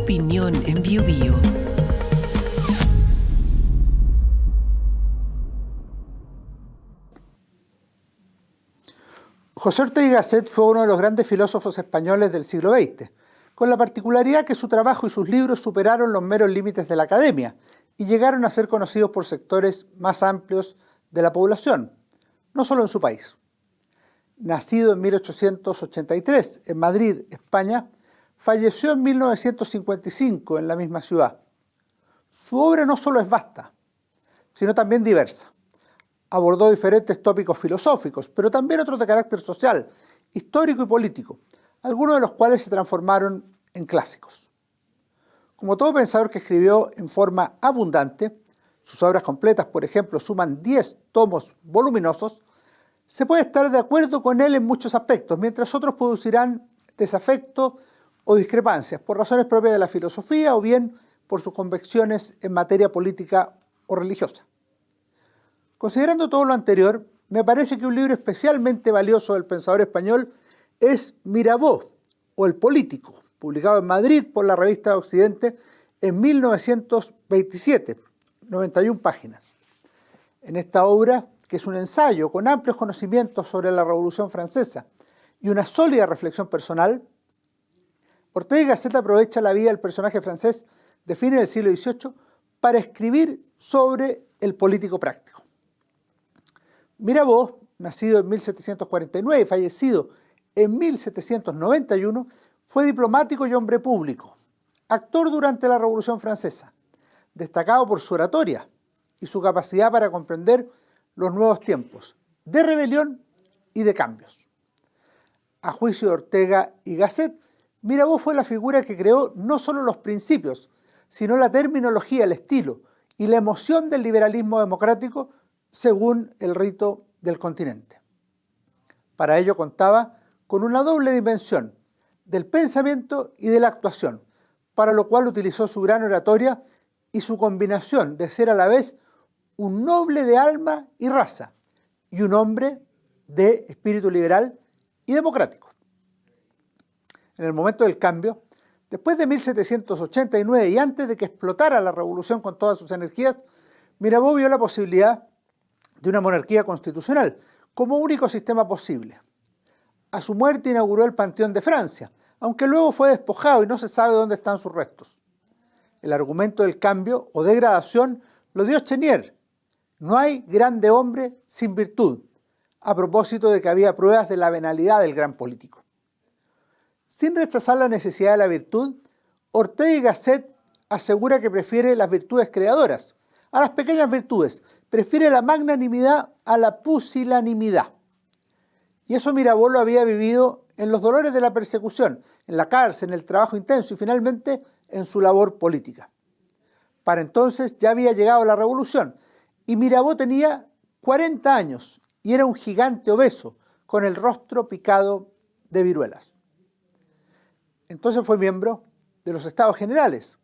opinión en Bio Bio. José Ortega y Gasset fue uno de los grandes filósofos españoles del siglo XX, con la particularidad que su trabajo y sus libros superaron los meros límites de la academia y llegaron a ser conocidos por sectores más amplios de la población, no solo en su país. Nacido en 1883 en Madrid, España, falleció en 1955 en la misma ciudad. Su obra no solo es vasta, sino también diversa. Abordó diferentes tópicos filosóficos, pero también otros de carácter social, histórico y político, algunos de los cuales se transformaron en clásicos. Como todo pensador que escribió en forma abundante, sus obras completas, por ejemplo, suman 10 tomos voluminosos, se puede estar de acuerdo con él en muchos aspectos, mientras otros producirán desafecto o discrepancias por razones propias de la filosofía o bien por sus convicciones en materia política o religiosa. Considerando todo lo anterior, me parece que un libro especialmente valioso del pensador español es Mirabeau, o El Político, publicado en Madrid por la revista Occidente en 1927, 91 páginas. En esta obra, que es un ensayo con amplios conocimientos sobre la Revolución Francesa y una sólida reflexión personal, Ortega y Gasset aprovecha la vida del personaje francés de fines del siglo XVIII para escribir sobre el político práctico. Mirabeau, nacido en 1749 y fallecido en 1791, fue diplomático y hombre público, actor durante la Revolución Francesa, destacado por su oratoria y su capacidad para comprender los nuevos tiempos de rebelión y de cambios. A juicio de Ortega y Gasset, Mirabeau fue la figura que creó no solo los principios, sino la terminología, el estilo y la emoción del liberalismo democrático según el rito del continente. Para ello contaba con una doble dimensión, del pensamiento y de la actuación, para lo cual utilizó su gran oratoria y su combinación de ser a la vez un noble de alma y raza y un hombre de espíritu liberal y democrático. En el momento del cambio, después de 1789 y antes de que explotara la revolución con todas sus energías, Mirabeau vio la posibilidad de una monarquía constitucional como único sistema posible. A su muerte inauguró el Panteón de Francia, aunque luego fue despojado y no se sabe dónde están sus restos. El argumento del cambio o degradación lo dio Chenier. No hay grande hombre sin virtud, a propósito de que había pruebas de la venalidad del gran político. Sin rechazar la necesidad de la virtud, Ortega y Gasset asegura que prefiere las virtudes creadoras a las pequeñas virtudes, prefiere la magnanimidad a la pusilanimidad. Y eso Mirabeau lo había vivido en los dolores de la persecución, en la cárcel, en el trabajo intenso y finalmente en su labor política. Para entonces ya había llegado la revolución y Mirabeau tenía 40 años y era un gigante obeso con el rostro picado de viruelas. Entonces fue miembro de los Estados Generales.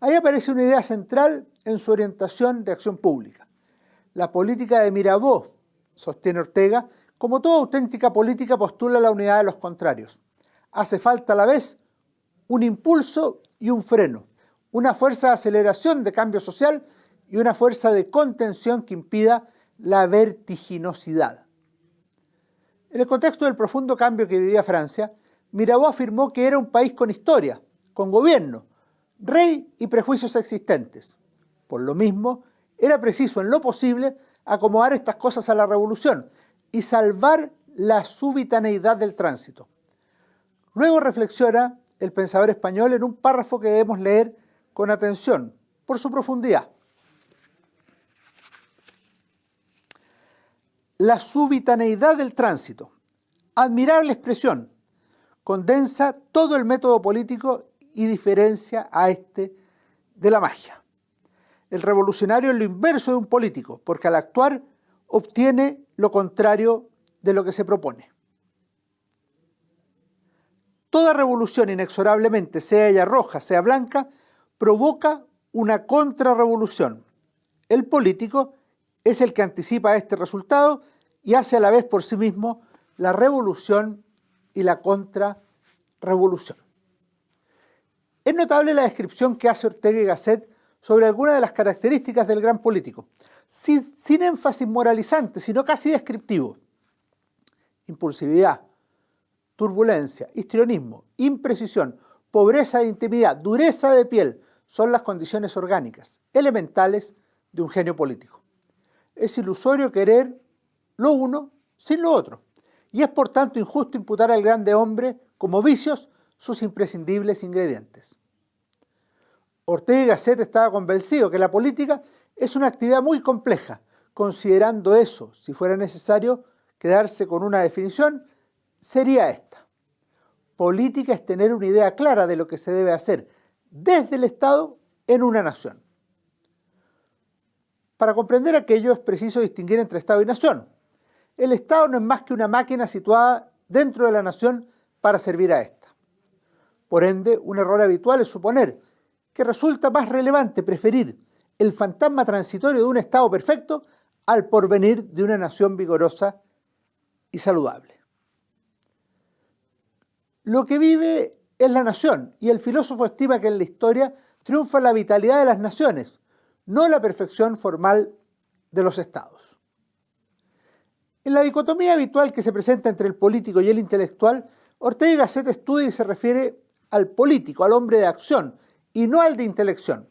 Ahí aparece una idea central en su orientación de acción pública. La política de Mirabeau, sostiene Ortega, como toda auténtica política postula la unidad de los contrarios. Hace falta a la vez un impulso y un freno, una fuerza de aceleración de cambio social y una fuerza de contención que impida la vertiginosidad. En el contexto del profundo cambio que vivía Francia, Mirabeau afirmó que era un país con historia, con gobierno, rey y prejuicios existentes. Por lo mismo, era preciso en lo posible acomodar estas cosas a la revolución y salvar la subitaneidad del tránsito. Luego reflexiona el pensador español en un párrafo que debemos leer con atención, por su profundidad. La subitaneidad del tránsito, admirable expresión, condensa todo el método político y diferencia a este de la magia. El revolucionario es lo inverso de un político, porque al actuar obtiene lo contrario de lo que se propone. Toda revolución inexorablemente, sea ella roja, sea blanca, provoca una contrarrevolución. El político es el que anticipa este resultado y hace a la vez por sí mismo la revolución y la contrarrevolución. Es notable la descripción que hace Ortega y Gasset sobre algunas de las características del gran político, sin énfasis moralizante, sino casi descriptivo. Impulsividad, turbulencia, histrionismo, imprecisión, pobreza de intimidad, dureza de piel, son las condiciones orgánicas, elementales de un genio político. Es ilusorio querer lo uno sin lo otro, y es por tanto injusto imputar al grande hombre como vicios sus imprescindibles ingredientes. Ortega y Gasset estaba convencido que la política es una actividad muy compleja, considerando eso, si fuera necesario quedarse con una definición, sería esta. Política es tener una idea clara de lo que se debe hacer desde el Estado en una nación. Para comprender aquello es preciso distinguir entre Estado y nación. El Estado no es más que una máquina situada dentro de la nación para servir a ésta. Por ende, un error habitual es suponer que resulta más relevante preferir el fantasma transitorio de un Estado perfecto al porvenir de una nación vigorosa y saludable. Lo que vive es la nación, y el filósofo estima que en la historia triunfa la vitalidad de las naciones, no la perfección formal de los Estados. En la dicotomía habitual que se presenta entre el político y el intelectual, Ortega y Gasset estudia y se refiere al político, al hombre de acción, y no al de intelección.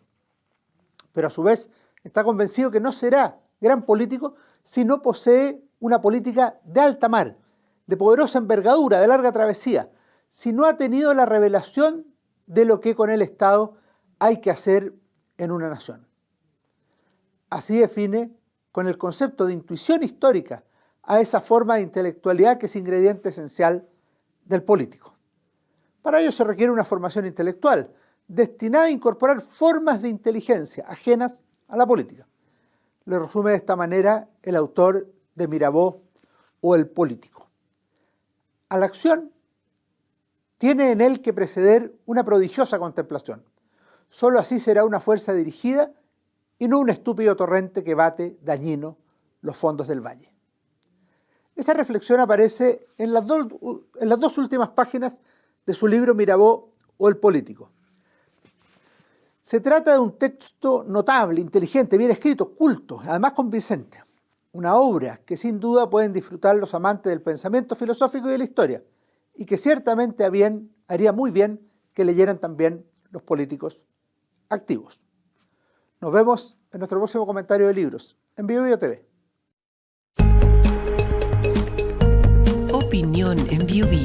Pero a su vez está convencido que no será gran político si no posee una política de alta mar, de poderosa envergadura, de larga travesía, si no ha tenido la revelación de lo que con el Estado hay que hacer en una nación. Así define con el concepto de intuición histórica a esa forma de intelectualidad que es ingrediente esencial del político. Para ello se requiere una formación intelectual destinada a incorporar formas de inteligencia ajenas a la política. Lo resume de esta manera el autor de Mirabeau o El político. A la acción tiene en él que preceder una prodigiosa contemplación. Solo así será una fuerza dirigida y no un estúpido torrente que bate dañino los fondos del valle. Esa reflexión aparece en las dos últimas páginas de su libro Mirabeau o El político. Se trata de un texto notable, inteligente, bien escrito, culto, además convincente. Una obra que sin duda pueden disfrutar los amantes del pensamiento filosófico y de la historia, y que ciertamente haría muy bien que leyeran también los políticos activos. Nos vemos en nuestro próximo comentario de libros en BioBio TV. Opinión en BioBio.